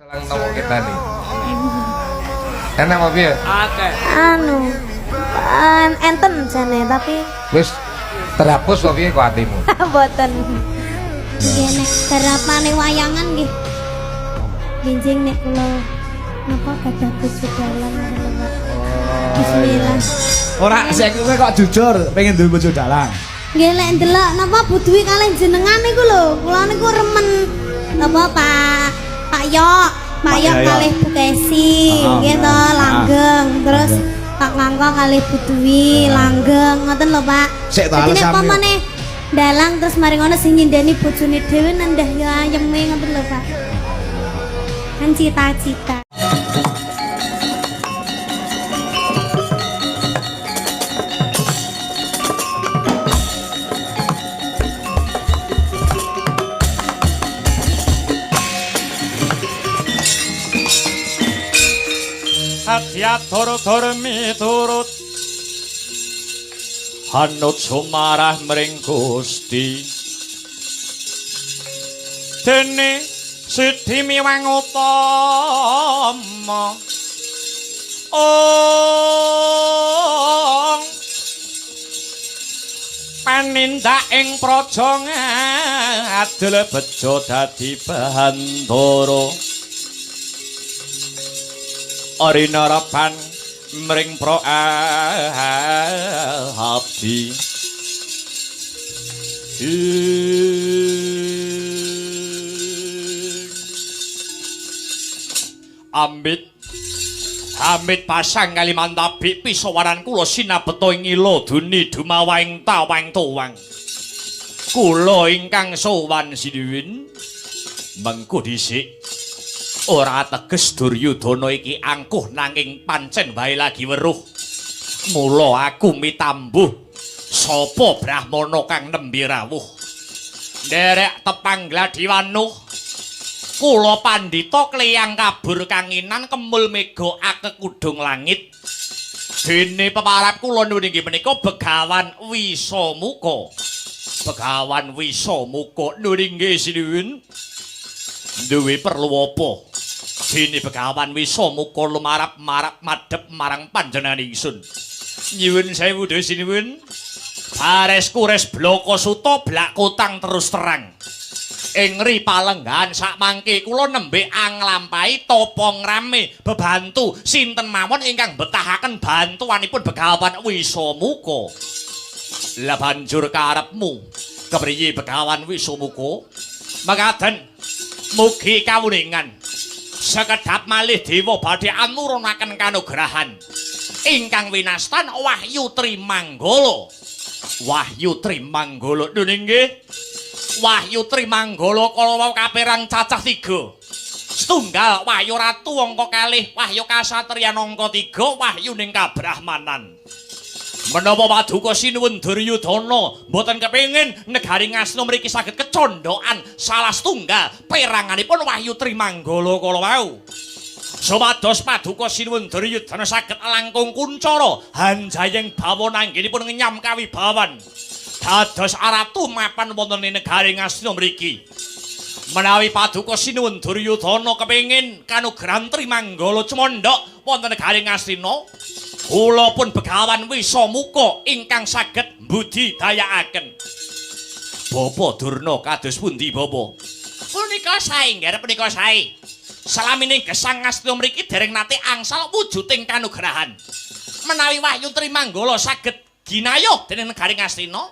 Lang nemu kita nih. Enak apa piye? Akeh. Enten jane tapi Wis terhapus apa piye kok atimu? mboten. Nggih nek garapane wayangan nggih. Binjing nek kula napa gadah bojo dalan Bismillah. Ora saiki kowe kok jujur pengen duwe bojo dalang. Nggih lek ndelok napa budhuwi kalih jenengan niku lho, kula niku remen napa Pak Yok kalih Bu Kesi, nggih to langgeng. Terus Pak Langko kalih budhuwi langgeng ngoten lho Pak. Sik to Dadi nek alesane. pamane dalang terus mari ngono sing nyindeni bojone dhewe nendah ya ayeme ngoten lho Pak. Kan cita-cita. Satya tor miturut Hanut sumarah mring Gusti Dene Siddhi miwang utama Ong panindak ing praja ngadil bejo dadi bandara Arina rapan mring pro abdi Amit pasang kalimantabi pisawaran kula sinabeto ing ila duni dumawaing tawang tuwang kula ingkang sowan sinuwun mengko dhisik ora teges Duryudana iki angkuh nanging pancen wae lagi weruh. Mula aku mitambuh sapa Brahmana kang nembe rawuh. Nderek tepang gladiwanuh kula pandhita kleyang kabur kanginan kemul mega akekudung langit. Dene peparap kula nuwun inggih menika Begawan Wisamuka. Begawan Wisamuka nuwun inggih sinuwun. Duwe perlu apa? Dene Begawan Wisamuka lumarap madhep marang panjenengan ingsun. Nyuwun sewu dhewe sinuwun. Bares kures bloko suta blak kutang terus terang. Ing ripalenggan sak mangke kula nembe anglampahi tapa ngrame bebantu sinten mawon ingkang betahaken bantuanipun Begawan Wisamuka. Lah banjur karepmu kepriye Begawan Wisamuka? Makaten mugi kawuningan sekedhap malih dewa badhe anurunaken kanugrahan ingkang winastan Wahyu Trimanggala. Wahyu Trimanggala nggih. Wahyu Trimanggala kala wau kaperang cacah 3. Setunggal Wahyu Ratu angka 2, Wahyu Kasatriyan angka 3, Wahyu ning kabrahmanan. Menapa paduka sinuwun Duryudana mboten kepengin negari Ngastina mriki saged kecondhokan salah setunggal peranganipun Wahyu Trimanggala kala wau. Supados paduka sinuwun Duryudana saged langkung kuncara hanjayeng bawana anggenipun ngenyam kawibawan dados aratu mapan wonten ing negari Ngastina mriki. Menawi paduka sinuwun Duryudana kepengin kanugrahan Trimanggala cemondhok wonten negari Ngastina, kula pun Begawan Wisamuka ingkang saged mbudidayakaken. Bapa Durna kados pundi Bapa? Punika sae nggih punika sae. Salamining gesang Ngastina mriki dereng nate angsal wujuding kanugrahan. Menawi Wahyu Trimanggala saged ginayuh dening negari Ngastina,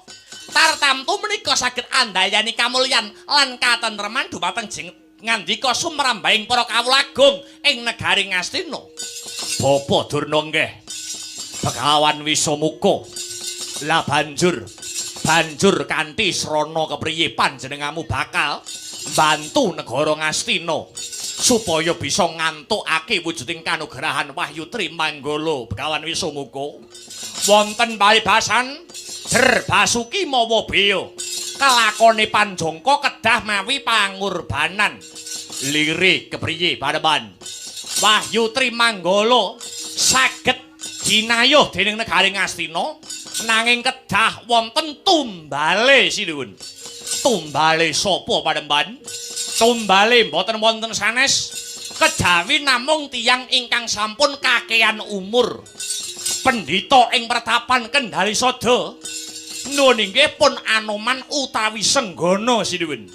tartamtu menika saged andayani kamulyan lan katentreman dumateng ngandika sumrambahing para kawula agung ing negari Ngastina. Bapa Durna nggih. Begawan Wisamuka. Lah banjur kanthi srana kepriye panjenenganmu bakal bantu negara Ngastina supaya bisa ngantukake wujuding kanugrahan Wahyu Trimanggala Begawan Wisamuka. Wonten paribasan Jer Basuki mawa beya kelakone Panjangka kedah mawi pangurbanan. Lirik kepriye panemon Wahyu Trimanggala saged ginayuh dening negari Ngastina nanging kedah wonten tumbale sinuwun. Tumbale sapa panemon? Tumbale mboten wonten sanes kejawi namung tiyang ingkang sampun kakean umur. Pendhita ing pertapan Kendari Sada. Nuwun inggih pun Anoman utawi Senggana sinuwun.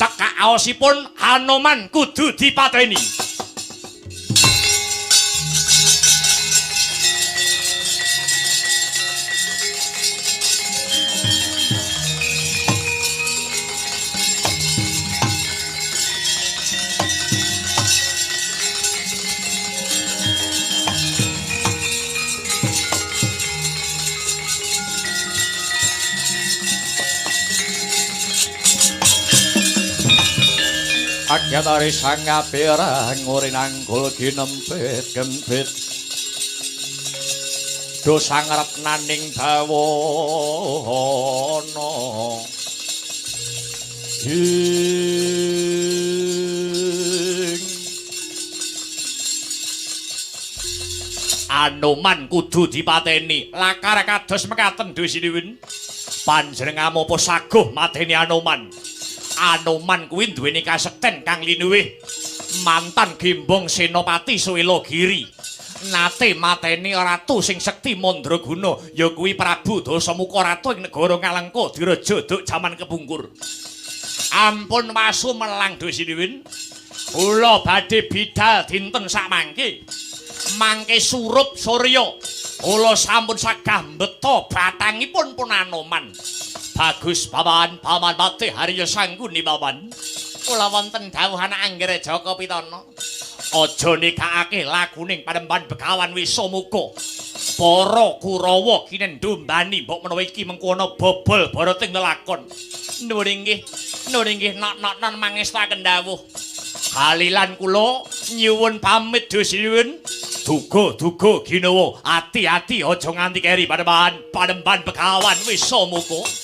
Cekak aosipun Anoman kudu dipateni. Agyatari sangapirang ngurinanggul ginempit gempit dosang retnaning bawana Anoman kudu dipateni lakar kados mekaten Desinuwun panjenengan apa saguh mateni Anoman. Anoman kuwi duweni kasekten kang linuwih. Mantan Gembong Senopati Suwela Giri. Nate mateni ratu sing sekti Mandraguna ya kuwi Prabu Dasamuka Ratu ing negara Ngalengka diraja duk jaman kepungkur. Ampun wasu melang Desinuwun. Kula badhe bidal dinten sakmangke. Mangke surup Surya. Kula sampun sagah mbeta batangipun pun Anoman. Bagus paman Pati Harya Sangguni paman. Kula wonten dawuhan Anggara Jaka Pitana. Aja nikahake laguning Panembahan Begawan Wisamuka. Para Kurawa kinen ndombani mbok menawa iki mengko ana bobol barating lelakon. Nuwun inggih nok-nok mangestaken dawuh. Kalilan kula nyuwun pamit Desinuwun. Duga ginawa ati-ati aja nganti keri Panembahan Begawan Wisamuka.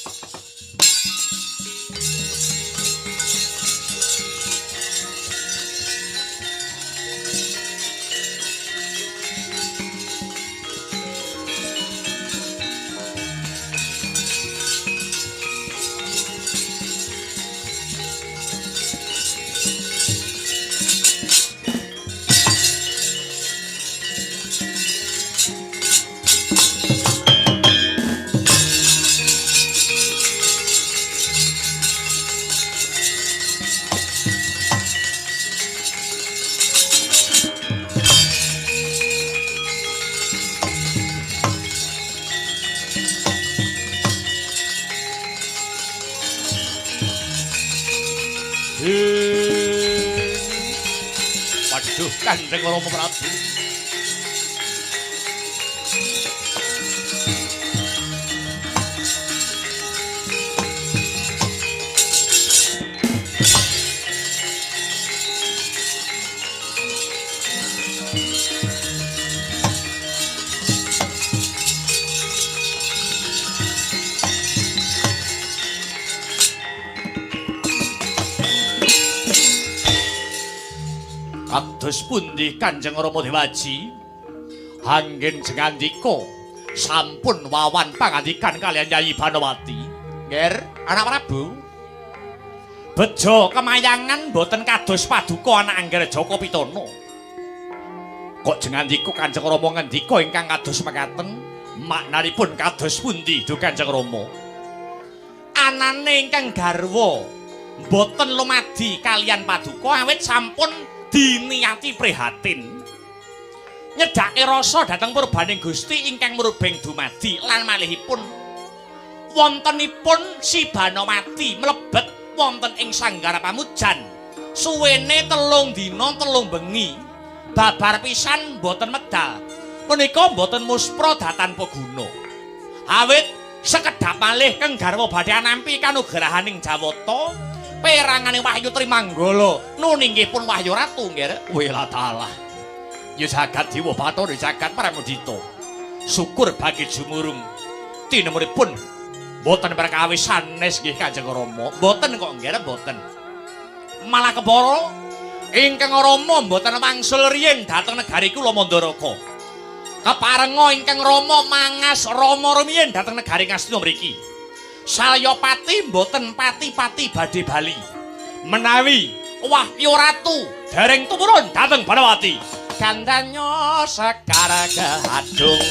Waduh, Kanjeng Rama Prabu. Kados pundi Kanjeng Rama Dewaji? Anggen jengandika sampun wawan pangandikan kalian Yayi Banowati. Nger, anak Prabu. Bejo kemayangan boten kados paduka anak Anggara Jaka Pitana. Kok jengandika Kanjeng Rama ngendika ingkang kados mekaten? Maknanipun kados pundi Duh Kanjeng Rama? Anane ingkang garwa boten lumadi kalian paduka awit sampun diniati prihatin nyedhake rasa dhateng purbaning Gusti ingkang mrubeng dumadi lan malihipun wontenipun si Banowati mlebet wonten ing sanggara pamujan suwene 3 dina 3 bengi babar pisan boten medal punika boten muspra datanpa guna awit sekedhap malih keng garwa badhe nampi kanugrahaning Jawata perangane Wahyu Trimanggala nun inggih pun Wahyu Ratu nggih wela taala ya jagat dewa bathara jagat pramudita syukur bagi jumurung tinemuripun boten perkawis sanes nggih Kanjeng Rama boten kok nggih boten malah kepara ingkang Rama boten wangsul riyin dhateng negari kula Mandaraka keparenga ingkang Rama mangas Rama rumiyin dhateng negari Ngastina mriki Salyapati mboten pati-pati badhe bali menawi Wahyu Ratu dereng tumurun dhateng Banawati. Gandanya Sekar Gadung.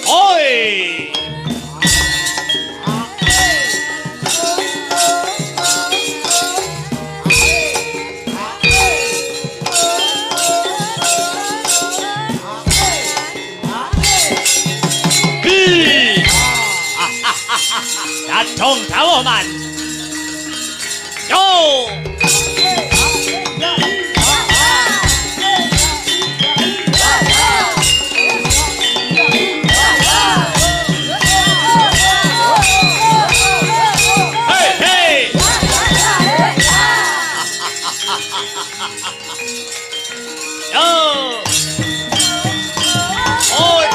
Oi! Gadung Dawoman. Yo! Hey, hey! Yo! Oi!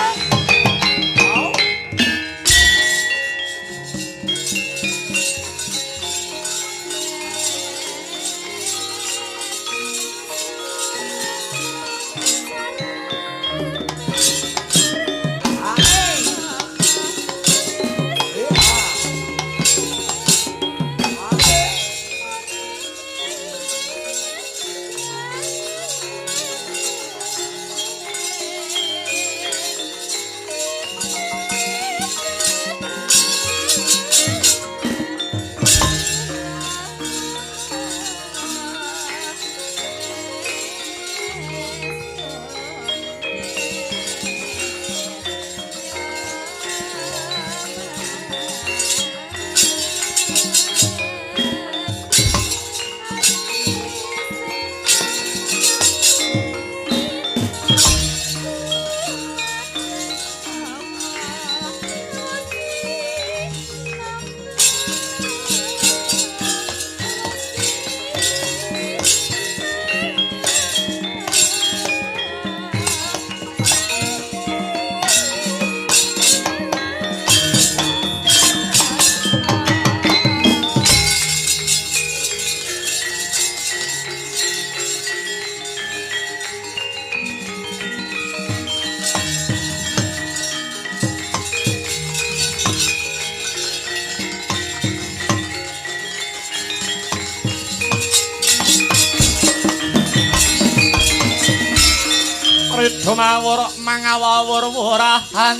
Tumawur mangawur wurahan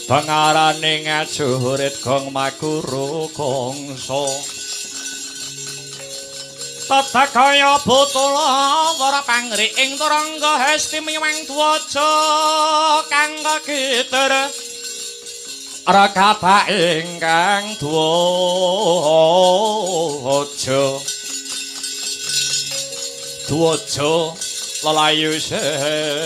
pangarane ngajurit gong maguru gongso tata kaya butula wara pangri ing turangga hesti miwang dwaja kang kagiter rakata ingkang dwaja lalayu sebit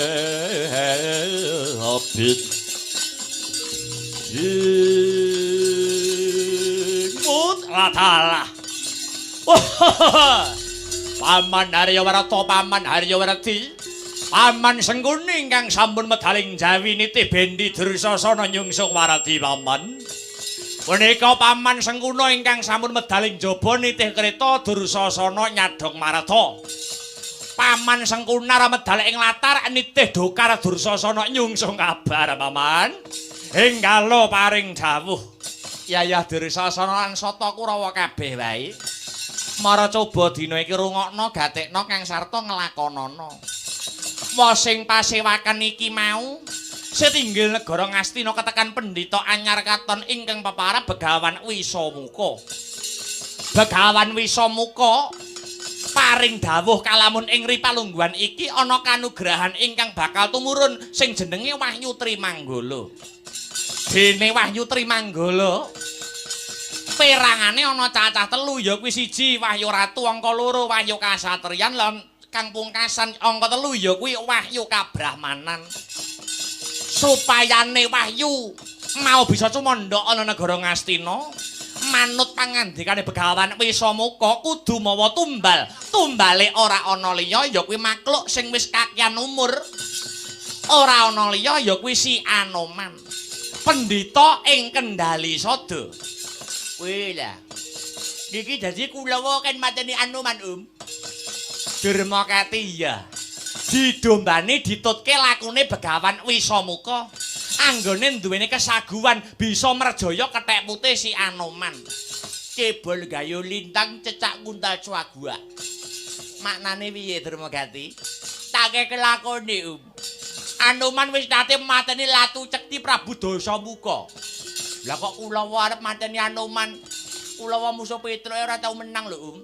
mut latala Paman Haryawarata Paman Haryawarati Paman Sengkuni ingkang sampun medaling jawiniti bendi Dursasana nyungsung warati paman punika Paman Sengkuna ingkang sampun medaling jaba nitih kreta Dursasana nyadhong Maratha Paman Sengkuna medal ing latar nitih Dokar Dursasana nyungsung kabar paman enggalo paring dawuh Yayah Dursasana lan Sata Kurawa kabeh wae mara coba dina iki rungokno gatekno kang sarta nglakonana wa sing pasewakan iki mau setinggil negara Ngastina ketekan pendhita anyar katon ingkang peparab Begawan Wisamuka paring dawuh kalamun ing ripalungguhan iki ana kanugrahan ingkang bakal tumurun sing jenenge Wahyu Trimanggala. Dene Wahyu Trimanggala perangane ana cacah telu ya kuwi siji Wahyu Ratu angka loro Wahyu Kasatriyan lan kang pungkasan angka telu ya kuwi Wahyu Kabrahmanan. Supayane Wahyu mau bisa cumandha ana negara Ngastina manut pangandikane Begawan Wisamuka kudu mawa tumbal. Tumbale ora ana liya ya kuwi makhluk sing wis kakyan umur. Ora ana liya ya kuwi si Anoman. Pendhita ing Kendali Sada. Kuwi lah. Niki dadi Kulawa kan mateni Anoman, Durmakati ya. Didombani ditutke lakune Begawan Wisamuka. Anggone duweni kesaguhan bisa merjaya kethek putih si Anoman. Cebol gayo lintang cecak kuntal cuagua. Maknane piye Durmagati? Take kelakone, Anoman wis nate mateni Latu Cekti Prabu Dasamuka. Lah kok Kulawa arep mateni Anoman? Kulawa musuh Petruk ora tau menang lho,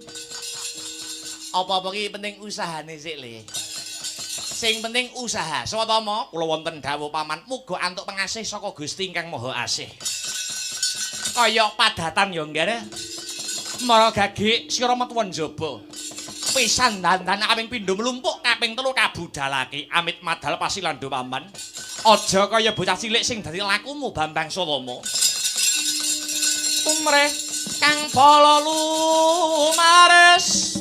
Apa-apa iki penting usahane sik le. Sing penting usaha. Swatama kula wonten dawuh paman muga antuk pangasih saka Gusti ingkang Maha Asih. Kaya padatan ya nggih. Mara gagik sira metuwon jaba. Pisan dandan kaping pindho mlumpuk kaping telu kabudalake amit madal pasilandho paman. Aja kaya bocah cilik sing dadi lakumu Bambang Salama. Umreh kang bala lumares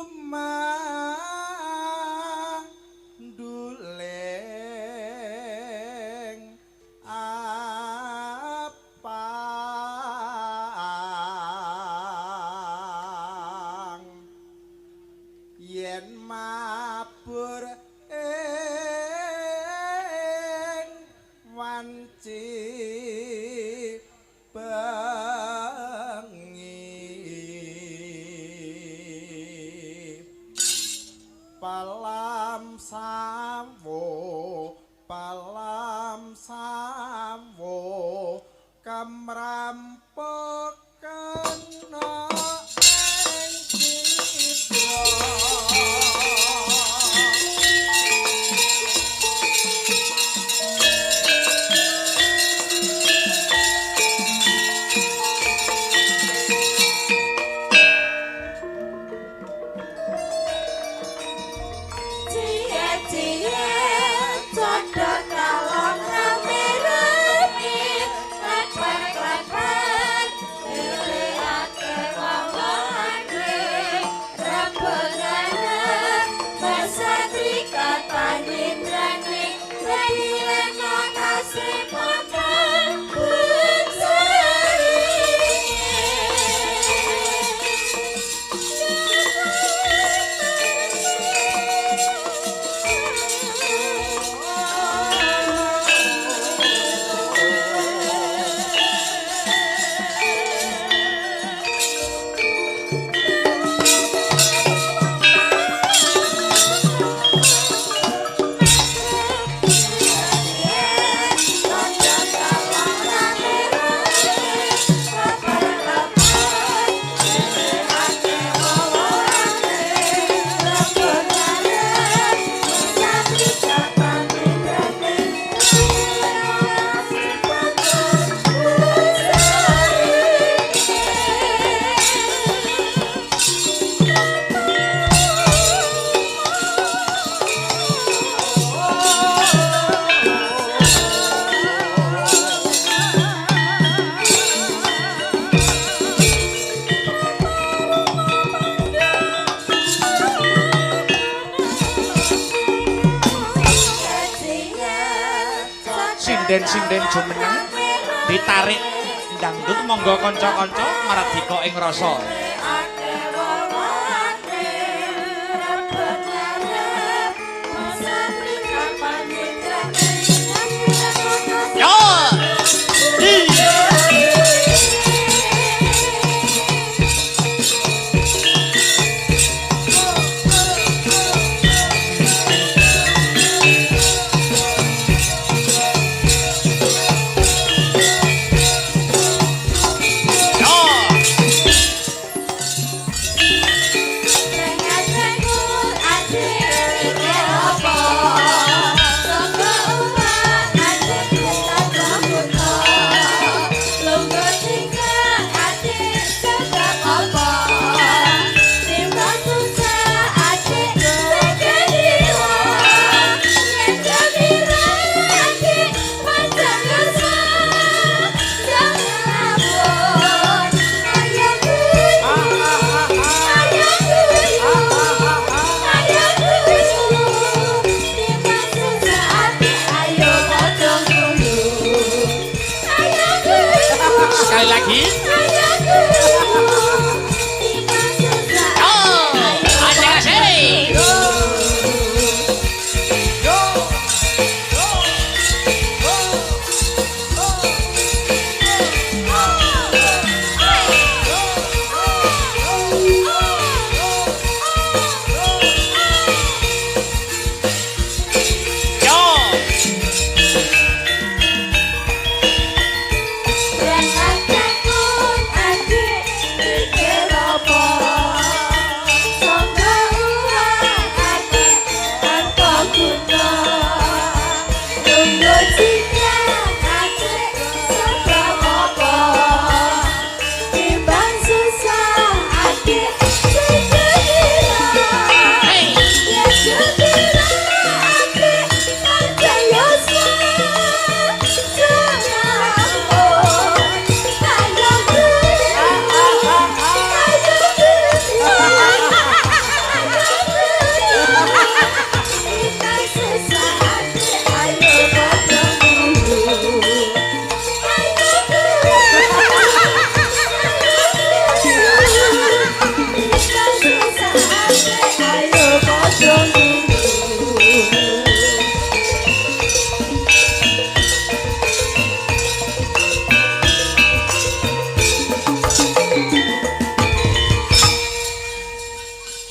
sumanduleng apang yen mabur ing wanci bengi palam samwo kamrampoken ing citra sinden jumeneng ditarik dangdut monggo kanca-kanca maradika ing rasa yo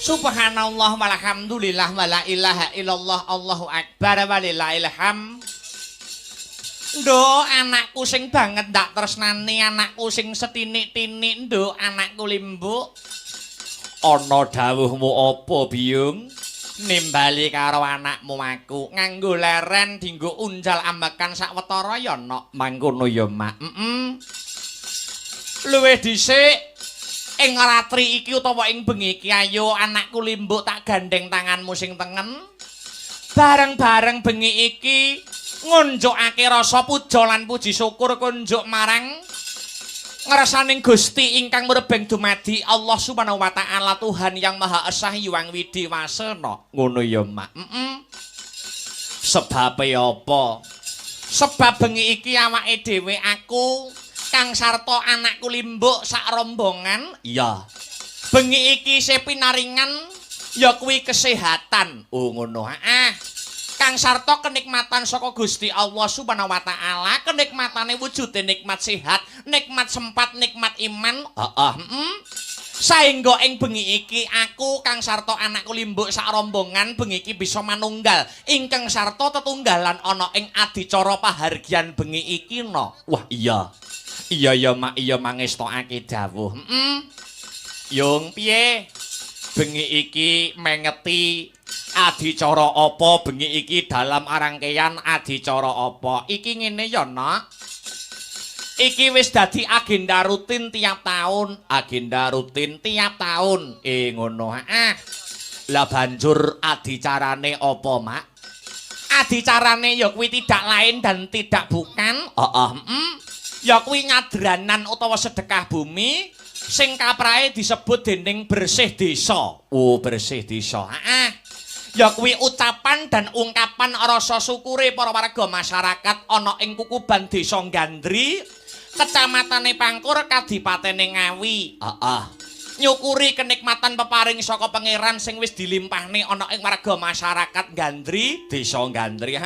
Subhanallah walhamdulillah wala ilaha illallah Allahu akbar walillahil hamd. Nduk anakku sing banget ndak tresnani, anakku sing setinik-tinik, nduk anakku limbuk. Ana dawuhmu apa, Biyung? Nimbali karo anakmu aku nganggo leren dinggo unjal ambekan sawetara ya nok mangkono ya mak. Luwih dhisik ing ratri iki utawa ing bengi iki ayo anakku limbuk tak gandeng tanganmu sing tengen. Bareng-bareng bengi iki ngunjukake rasa puja lan puji syukur kunjuk marang ngersaning Gusti ingkang merebeng dumadi Allah Subhanahu wa taala Tuhan yang Maha Esa Hyang Widi Wasana. Ngono ya, Mak. Sebab apa? Sebab bengi iki awake dhewe aku Kang Sarta anakku limbuk sak rombongan. Iya. Bengi iki isih pinaringan ya kuwi kesehatan. Oh ngono. Kang Sarta kenikmatan saka Gusti Allah Subhanahu wa taala, kenikmatane wujude nikmat sehat, nikmat sempat, nikmat iman. Saengga ing bengi iki aku Kang Sarta anakku limbuk sak rombongan bengi iki bisa manunggal ingkang sarta tetunggalan ana ing adicara pahargyan bengi iki no. Wah iya. Iya ya Mak, iya mangestokake dawuh. Yung piye? Bengi iki mengeti adicara apa bengi iki dalam rangkaian adicara apa? Iki ngene ya, Nak. Iki wis dadi agenda rutin tiap tahun, ngono. Lah banjur adicarane apa, Mak? Adicarane ya kuwi tidak lain dan tidak bukan. Ya kuwi nyadranan utawa sedekah bumi sing kaprahe disebut dening bersih desa. Oh, bersih desa. Ya kuwi ucapan dan ungkapan rasa syukure para warga masyarakat ana ing Kukuban Desa Gandri, Kecamatane Pangkur, Kadipatene Ngawi. Nyukuri kenikmatan peparing saka pangeran sing wis dilimpahne ana ing warga masyarakat Gandri, Desa Gandri.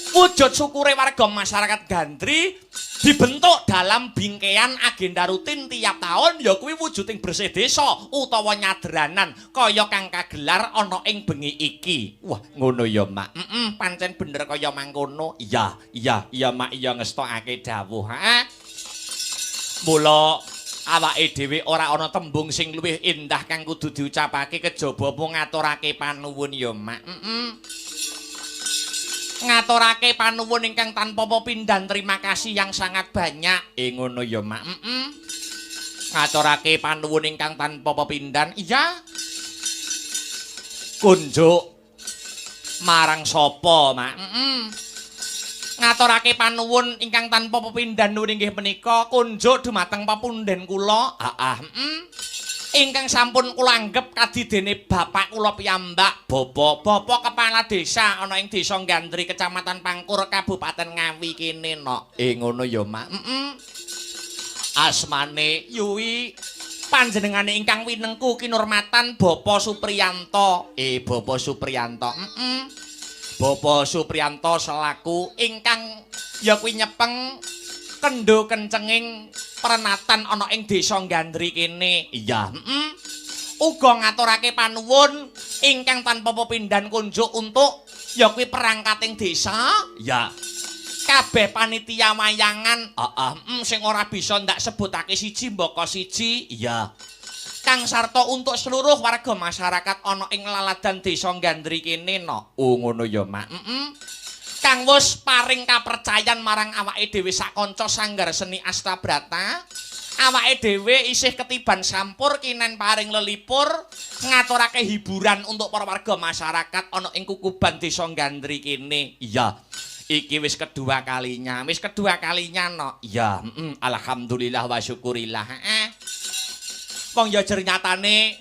Wujud syukure warga masyarakat Gandri dibentuk dalam bingkean agenda rutin tiap tahun ya kuwi wujuding bersih desa utawa nyadranan kaya kang kagelar ana ing bengi iki. Wah, ngono ya, Mak. Pancen bener kaya mangkono. Iya, Mak, iya ngestokake dawuh. Mula awake dhewe ora ana tembung sing luwih indah kang kudu diucapake kejaba mung ngaturake panuwun ya, Mak. Ngaturake panuwun ingkang tanpa pepindhan terima kasih yang sangat banyak. Ngono ya, Mak. Ngaturake panuwun ingkang tanpa pepindhan. Iya. Kunjuk marang sapa, Mak? Ngaturake panuwun ingkang tanpa pepindhan inggih menika kunjuk dumateng pepundhen kula. Ingkang sampun kula anggep kadidene bapak kula piyambak, Bapak kepala desa ana ing Desa Gandri, Kecamatan Pangkur, Kabupaten Ngawi kene nok. Ngono ya, Mak. Asmane yuwi panjenengane ingkang winengku kinurmatan Bapak Supriyanto. Bapak Supriyanto. Bapak Supriyanto selaku ingkang ya kuwi nyepeng kendho kencenging prenatan ana ing Desa Gandri kene. Iya. Uga ngaturake panuwun ingkang tanpa pepindhan kunjuk untuk ya kuwi perangkating desa. Ya. Kabeh panitia wayangan, sing ora bisa ndak sebutake siji mbaka siji. Iya. Kang sarta untuk seluruh warga masyarakat ana ing laladan Desa Gandri kene no. Oh ngono ya, Mak. Kang wis paring kapercayan marang awake dhewe sakanca sanggar seni Astabrata. Awake dhewe isih ketiban sampur kinen paring lelipur ngaturake hiburan untuk para warga masyarakat ana ing Kukuban Desa Gandri kene. Iya. Iki wis kedua kalinya no. Iya, alhamdulillah wa syukurillah. Wong ya nyatane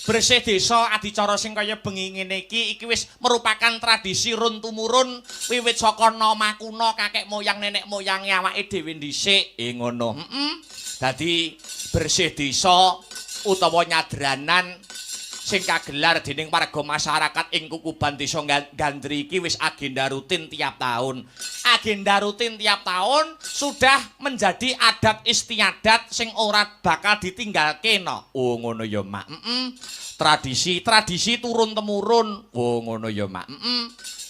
bersih desa adicara sing kaya bengi ngene iki wis merupakan tradisi run tumurun wiwit saka nama kuna kakek moyang nenek moyange awake dhewe dhisik. Ngono. Dadi bersih desa utawa nyadranan sing kagelar dening warga masyarakat ing Kukuban Desa Gandri iki wis agenda rutin tiap tahun. Agenda rutin tiap tahun sudah menjadi adat istiadat sing ora bakal ditinggalke no. Oh ngono ya, Mak. Tradisi turun temurun. Oh ngono ya, Mak.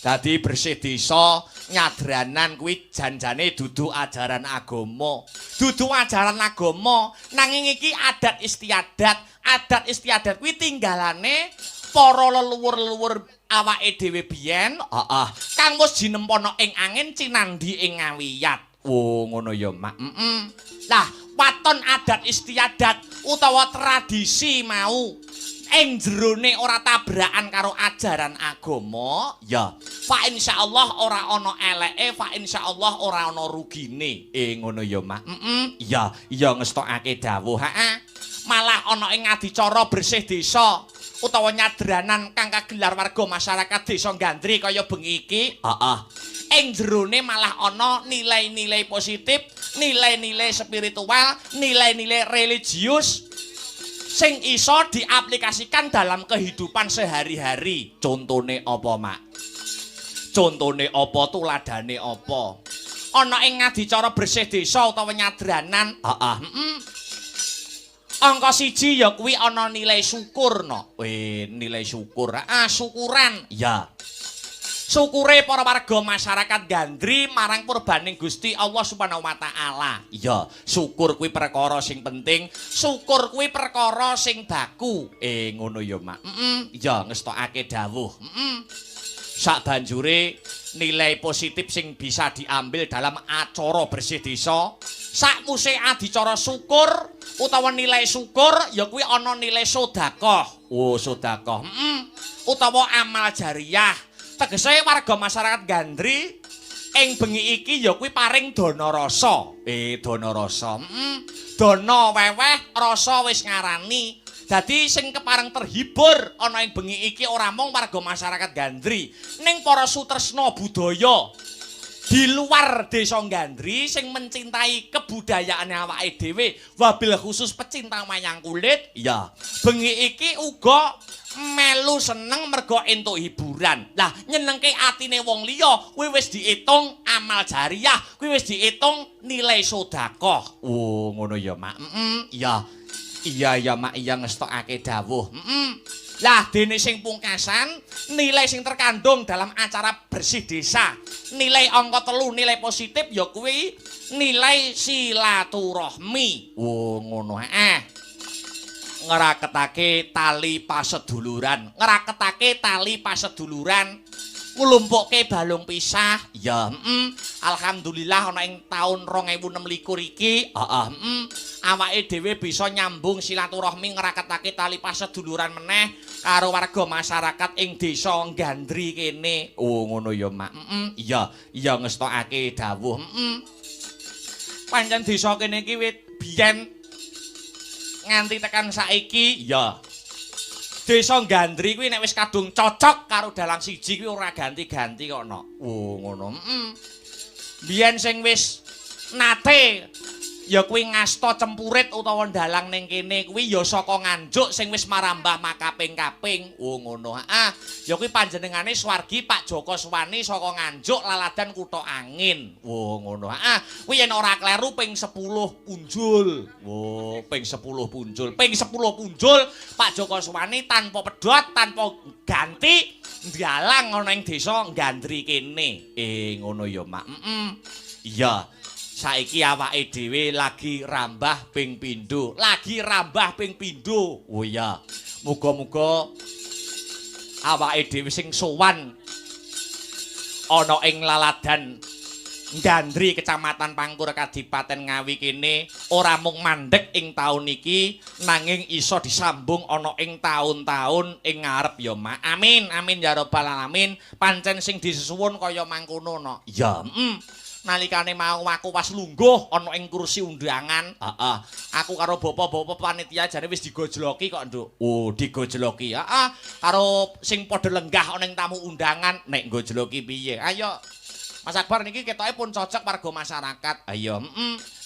Dadi bersih desa nyadranan kuwi janjane dudu ajaran agama. Dudu ajaran agama, nanging iki adat istiadat. Adat istiadat kuwi tinggalane para leluhur-leluhur awake dhewe biyen, kang wis jinempono ing angin cinandhi ing ngawiyat. Oh ngono ya, Mak. Lah, waton adat istiadat utawa tradisi mau ing jerone ora tabrakan karo ajaran agama, ya fa insyaallah ora ana eleke, fa insyaallah ora ana rugine. Ngono ya, Mak. Iya ngestokake dawuh. Malah ana ing adicara bersih desa utawa nyadranan kang kagelar warga masyarakat desa Gandri kaya bengi iki. Ing jerone malah ana nilai-nilai positif, nilai-nilai spiritual, nilai-nilai religius sing iso diaplikasikan dalam kehidupan sehari-hari. Contone apa, Mak? Contone apa, tuladane apa? Ana ing ngadicara bersih desa utawa nyadranan, angka 1 ya kuwi ana nilai syukur no. Nilai syukur. Syukuran. Ya. Syukure para warga masyarakat Gandri marang purbaning Gusti Allah Subhanahu wa taala. Ya, syukur kuwi perkara sing penting, syukur kuwi perkara sing baku. Ngono ya, Mak. Ya ngestokake dawuh. Sak banjure nilai positif sing bisa diambil dalam acara bersih desa, sakmuse adicara syukur utawa nilai syukur ya kuwi ana nilai sedekah. Oh, sedekah. Utawa amal jariyah. Tegese warga masyarakat Gandri ing bengi iki ya kuwi paring dana rasa. Dana rasa. Dana weweh rasa wis ngarani. Dadi sing kepareng terhibur ana ing bengi iki ora mung warga masyarakat Gandri, ning para sutresna budaya di luar desa Gandri sing mencintai kebudayaan awake dhewe, wabil khusus pecinta wayang kulit. Ya, bengi iki uga melu seneng mergo entuk hiburan. Lah nyenengke atine wong liya kuwi wis diitung amal jariyah, kuwi wis diitung nilai sedekah. Oh ngono ya, Mak. Iya ya, Mak, iya ngestokake dawuh. Lah dene sing pungkasan nilai sing terkandung dalam acara bersih desa, nilai angka 3, nilai positif ya kuwi nilai silaturahmi. Oh ngono. Ngraketake tali paseduluran, ngraketake tali paseduluran, nglumpukke balung pisah. Ya, alhamdulillah ana ing taun 2026 iki, awake dhewe bisa nyambung silaturahmi ngraketake tali paseduluran meneh karo warga masyarakat ing desa Gandri kene. Oh ngono ya, Mak. Iya ngestokake dawuh. Pancen desa kene iki wit biyen nganti tekan saiki ya desa Gandri kuwi nek wis kadung cocok karo dalang siji kuwi ora ganti-ganti kok no. Oh ngono. Biyen sing wis nate ya kuwi ngasta cempurit utawa dalang ning kene kuwi ya saka Nganjuk sing wis marambah makaping-kaping. Oh ngono. Ya kuwi panjenengane swargi Pak Joko Suwani saka Nganjuk laladan Kutha Angin. Oh ngono. Kuwi yen ora kleru ping 10 punjul. Oh, ping 10 punjul. Ping 10 punjul Pak Joko Suwani tanpa pedhot, tanpa ganti dalang ana ing desa Gandri kene. Ngono ya, Mak. Iya. Saiki awake dhewe lagi rambah ping pindho, lagi rambah ping pindho. Oh iya, muga-muga awake dhewe sing sowan ana ing laladan Gandri Kecamatan Pangkur Kadipaten Ngawi kene ora mung mandhek ing taun iki, nanging iso disambung ana ing taun-taun ing ngarep ya, Mak. Amin, amin ya rabbal alamin. Pancen sing disuwun kaya mangkono no. Ya, nalikane mau aku pas lungguh ana ing kursi undangan, aku karo bapak-bapak panitia jane wis digojloki kok, Nduk. Oh, digojloki. Karo sing padha lenggah ana ing tamu undangan, nek gojloki piye? Ayo. Mas Akbar niki ketoke pun cocok warga masyarakat. Ayo,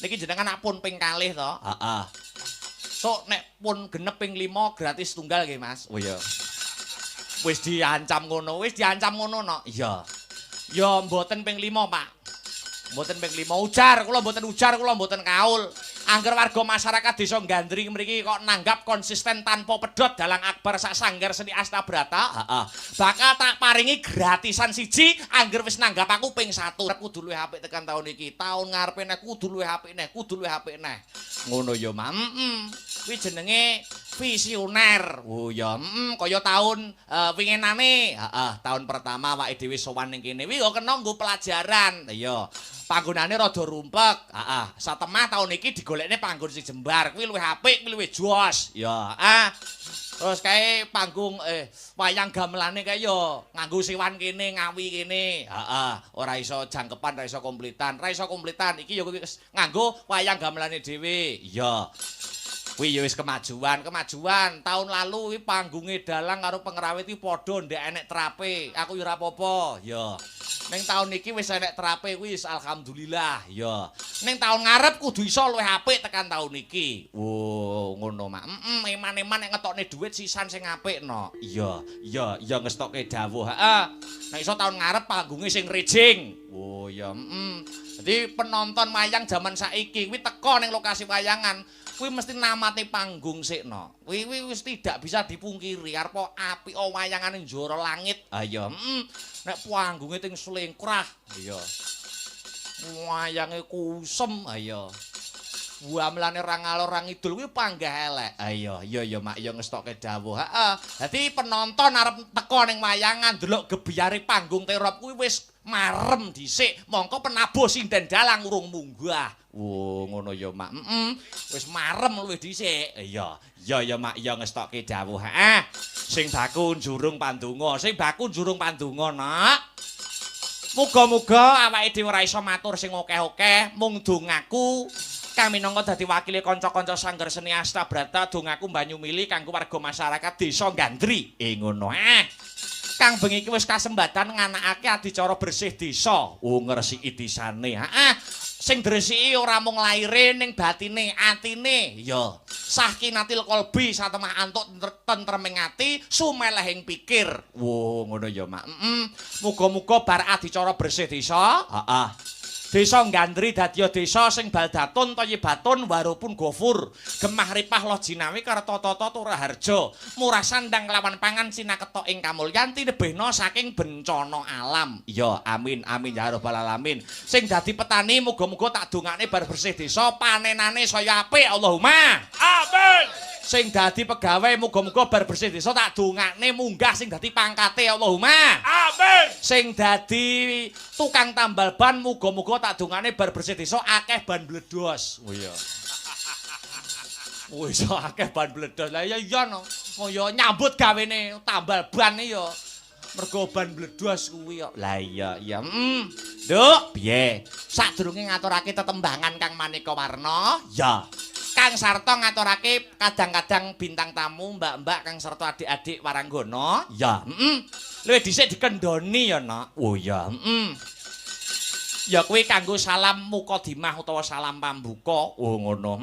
niki jenengan pun ping kalih to? So nek pun genep ping 5 gratis tunggal nggih, Mas. Oh iya. Wis diancam ngono no. Iya. Ya mboten ping 5, Pak. Mboten ping 5 ujar, kula mboten kaul. Angger warga masyarakat desa Gandri mriki kok nanggap konsisten tanpa pedhot dalang akbar sak sanggar seni Astabrata, heeh. Bakal tak paringi gratisan siji angger wis nanggap aku ping 1. Kudu luwih apik tekan taun iki. Taun ngarepe nek kudu luwih apik neh, kudu luwih apik neh. Ngono ya, Mak. Kuwi jenenge visioner. Oh ya, kaya taun winginane, heeh, taun pertama awake dhewe sowan ning kene. Kuwi kok kena nggo pelajaran. Iya. Panggonane rada rumpek. Heeh. Satemah taun iki digolekne panggon sing jembar. Kuwi luwih apik, kuwi luwih jos. Ya, Terus kae panggung wayang gamelane kae yo nganggo sewan kene, ngawi kene. Heeh. Ora iso jangkepan, ora iso komplitan. Ora iso komplitan iki yo nganggo wayang gamelane dhewe. Iya. Kuwi ya wis kemajuan. Tahun lalu kuwi panggunge dalang karo pengrawit iki padha ndek enek trape. Aku ya ora apa-apa. Ya. Ning taun iki wis enek trape kuwi alhamdulillah. Ya. Ning taun ngarep kudu iso luwih apik tekan taun iki. Oh, ngono Mak. Eman-eman nek ngetokne dhuwit sisan sing apik no. Iya, ngestokke dawuh. Heeh. Nek iso taun ngarep panggunge sing rejing. Oh, ya. Jadi penonton wayang zaman saiki kuwi teko ning lokasi wayangan. Kuwi mesti namate panggung sikno. Kuwi wis tidak bisa dipungkiri arep apik wayangane njoro langit. Ha ya, nek panggunge teng Slengkrah, ya. Wayange kusem, ha ya. Buamlane ra ngalor ra ngidul kuwi panggah elek. Ha iya Mak, ya ngestokke dawuh. Heeh. Dadi penonton arep teko ning wayangan delok gebiyare panggung terop kuwi wis marem dhisik. Mongko penabuh sinden dalang urung munggah. Oh, ngono ya Mak. Wis marem luwih dhisik. Iya Mak, ya ngestokke dawuh. Heeh. Sing baku njurung pandonga, Nak. Muga-muga awake dhewe ora iso matur sing akeh-akeh, mung dongaku kang minangka dadi wakile kanca-kanca sanggar seni Astabrata, dongaku banyu mili kanggo warga masyarakat desa Gandri. Ngono. Kang bengi iki wis kasembadan nganakake adicara bersih desa. Oh, ngresiki desane. Heeh. Sing dresiki ora mung laire ning batine, atine. Ya. Sakinatil kolbi satemah antuk tentreming ati, sumelehing pikir. Wo, ngono ya, Mak. Muga-muga bar adicara bersih desa. Heeh. Desa Gandri dadi desa sing baldatun thayyibatun warupun gofur. Gemah ripah lo jinawi karta-tata turaharja. Murah sandang lawan pangan sinaketok ing kamulyan tinebehna saking bencana alam. Ya, amin ya rabbal alamin. Sing dadi petani muga-muga tak dongakne bar bersih desa panenane saya apik Allahumma. Amin. Sing dadi pegawai muga-muga bar bersih desa tak dongakne munggah sing dadi pangkate Allahumma. Amin. Sing dadi tukang tambal ban muga-muga tak dongane bar bersih desa akeh ban bledos. Oh iya. Oh iso akeh ban bledos. Lah iya no. Oh ya nyambut gawene tambal ban ya. Mergo ban bledos kuwi kok. Lah iya. Nduk, piye? Sadurunge ngaturake tetembangan Kang Maneka Warna? Ya. Kang Sarto ngaturake kadang-kadang bintang tamu mbak-mbak Kang Sarto adik-adik Waranggana. Ya, luwih dhisik dikendhoni ya, Nak. Oh ya, Ya kuwi kanggo salam mukadimah utawa salam pambuka. Oh ngono.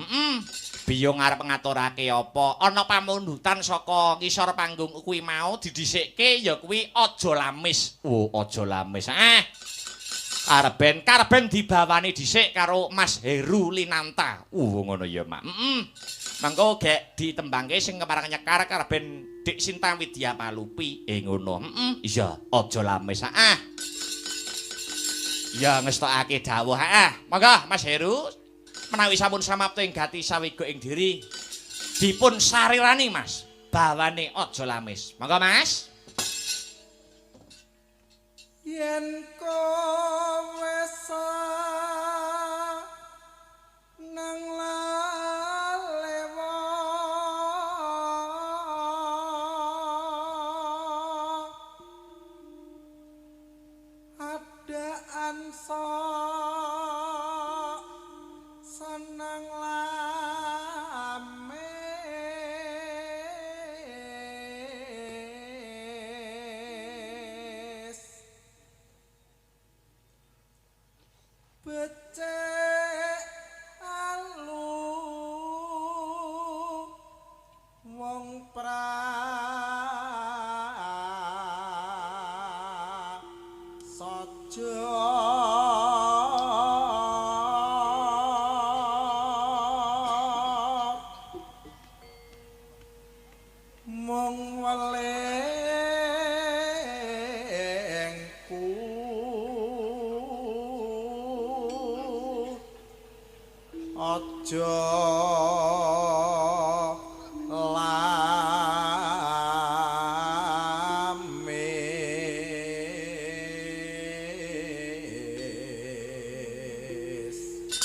Biyo ngarep ngaturake apa? Ana pamundutan saka ngisor panggung kuwi mau didhisikke ya kuwi aja lamis. Oh, aja lamis. Karben dibawani dhisik karo Mas Heru Linanta. Ngono ya, Mak. Mangko gek ditembangke sing kepareng nyekar karben Dik Sinta Widya Palupi. Ngono. Iya, aja lamis. Ya ngestokake dawuh. Monggo Mas Heru menawi sampun samapta ing gati sawiga ing diri dipun sarirani Mas. Bawane aja lamis. Monggo Mas. Yen kowe nang lalewa adaan senang lames becek alu wong prasaja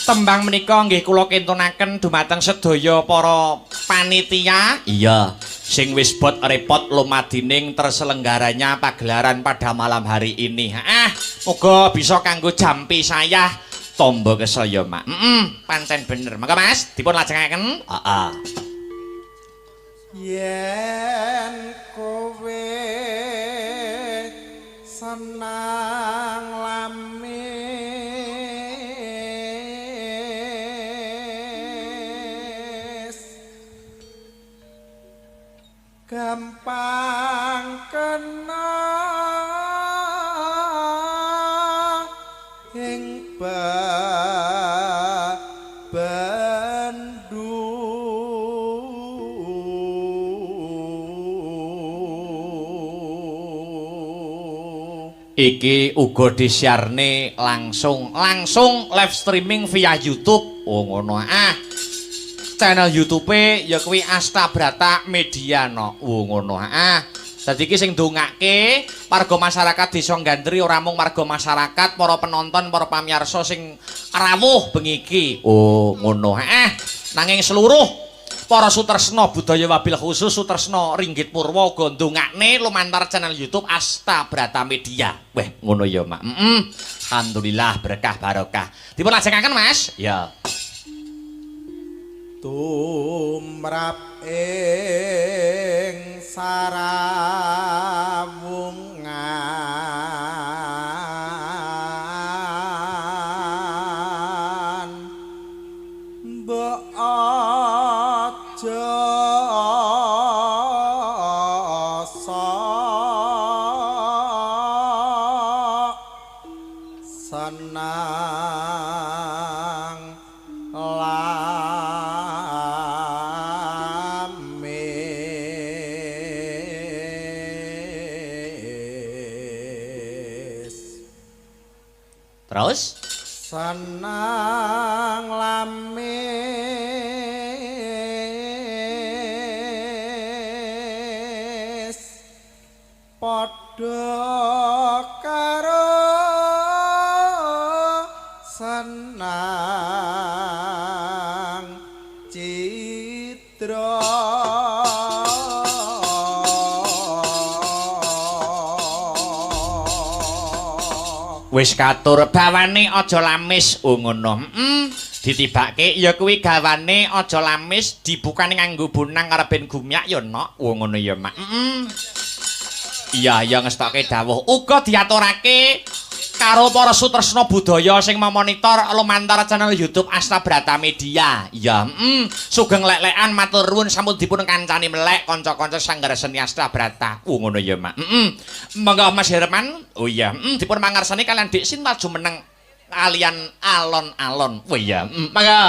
Tembang menika nggih kula kintunaken dumateng sedaya para panitia. Iya, sing wis bot repot lumadining terselenggaranya pagelaran pada malam hari ini. Moga bisa kanggo jampi saya tombo kesel ya, Mak. Pancen bener. Mangga Mas, dipun lajengaken. Heeh. yen kowe senang lamis gampang kena ing Iki uga disiarne langsung live streaming via YouTube. Oh ngono. Channel YouTube-e ya kuwi Astabrata Media no. Oh ngono. Dadi iki sing ndongake warga masyarakat Desa Gandri ora mung warga masyarakat, para penonton, para pamirsa sing rawuh bengi iki. Oh ngono. Nanging seluruh para sutresna budaya wabil khusus sutresna Ringgit Purwa uga ndongakne lumantar channel YouTube Astabrata Media. Weh, ngono ya, Mak. Alhamdulillah berkah barokah. Dipun lajengaken, Mas? Ya. tumrap ing sarawungan mbok aja sok senang lamis Terus senang lamis padha karo senang citra wis katur bawane aja lamis. Oh ngono. Ditibake ya kuwi gawane aja lamis dibukani nganggo bonang arep ben gumyak ya nok. Oh ngono ya, Mak. Iya, ya ngestoke dawuh. Uga diaturake karo para sutresna budaya sing memonitor lumantar channel YouTube Astabrata Media. Ya, sugeng lek-lekan matur nuwun sampun dipun kancani melek kanca-kanca sanggar seni Astabrata. Ngono ya, Mak. Monggo Mas Herman. Oh iya, dipun mangarsani kalian Dik Sinta jumeneng kalian alon-alon. Oh iya, monggo.